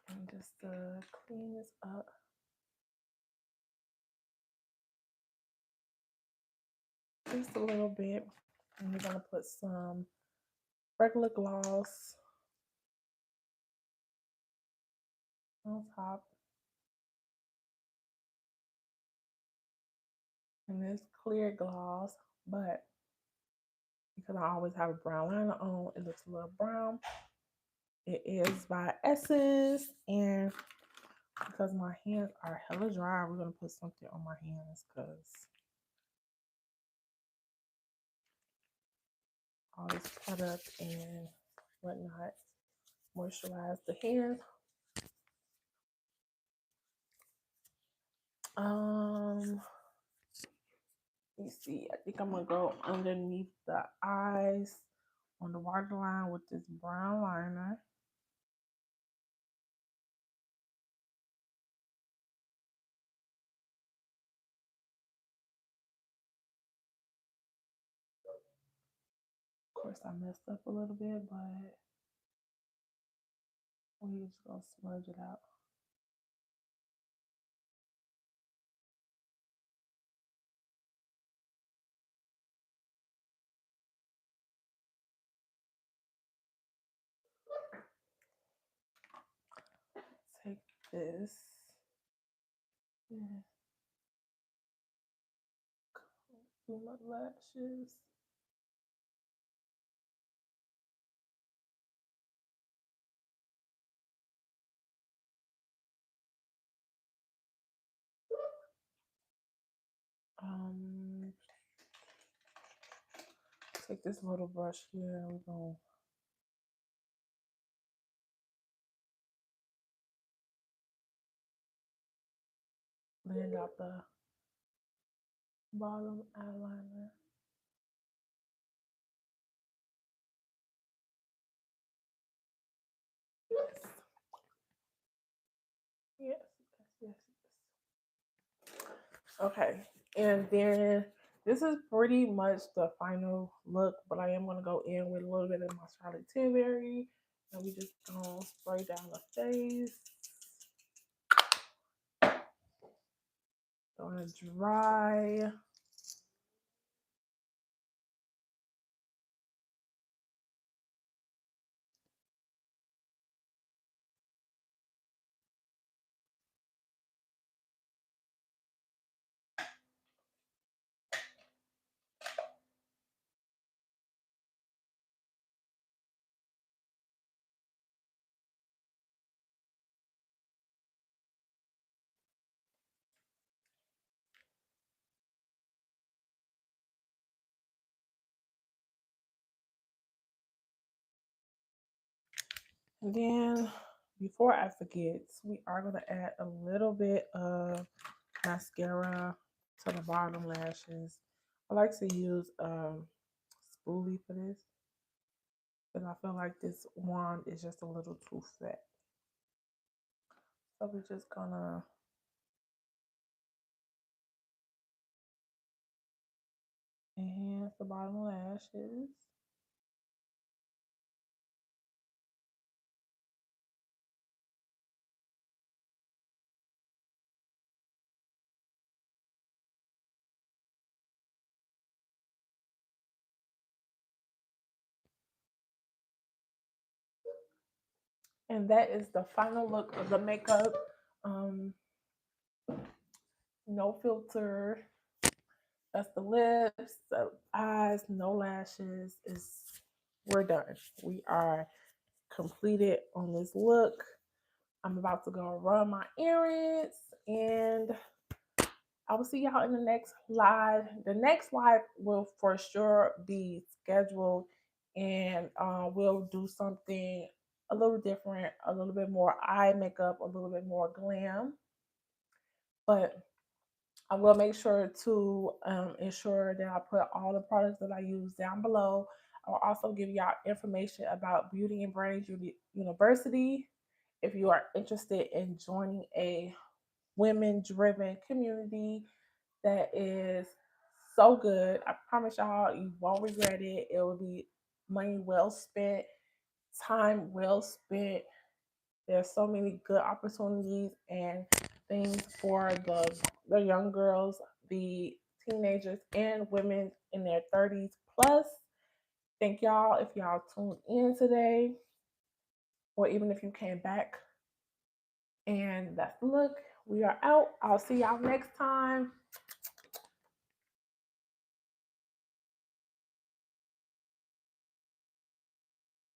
A: And just to clean this up. Just a little bit. And we're gonna put some regular gloss on top. And this clear gloss, but because I always have a brown liner on, it looks a little brown. It is by Essence, and because my hands are hella dry, we're gonna put something on my hands because all this product and whatnot moisturize the hands. Let me see. I think I'm gonna go underneath the eyes on the waterline with this brown liner. Of course, I messed up a little bit, but we're just gonna smudge it out. Take this. Yeah. Do my lashes. Um, Take this little brush here and we're gonna blend out the bottom eyeliner. Yes. Yes, yes, yes, yes. Okay, and then this is pretty much the final look, but I am gonna go in with a little bit of my Charlotte Tilbury And we just gonna spray down the face. Gonna dry. And then before I forget, we are gonna add a little bit of mascara to the bottom lashes. I like to use spoolie for this because I feel like this wand is just a little too fat. So we're just gonna enhance the bottom lashes. And that is the final look of the makeup. Um, no filter. That's the lips, the eyes, no lashes. We're done. We are completed on this look. I'm about to go run my errands, and I will see y'all in the next live. The next live will for sure be scheduled, and we'll do something a little different, a little bit more eye makeup, a little bit more glam. But I will make sure to ensure that I put all the products that I use down below. I'll also give y'all information about Beauty and Brains University if you are interested in joining a women-driven community that is so good. I promise y'all, you won't regret it. It will be money well spent, time well spent. There's so many good opportunities and things for the young girls, the teenagers, and women in their 30s plus. Thank y'all if y'all tuned in today, or even if you came back. And that's the look. We are out. I'll see y'all next time.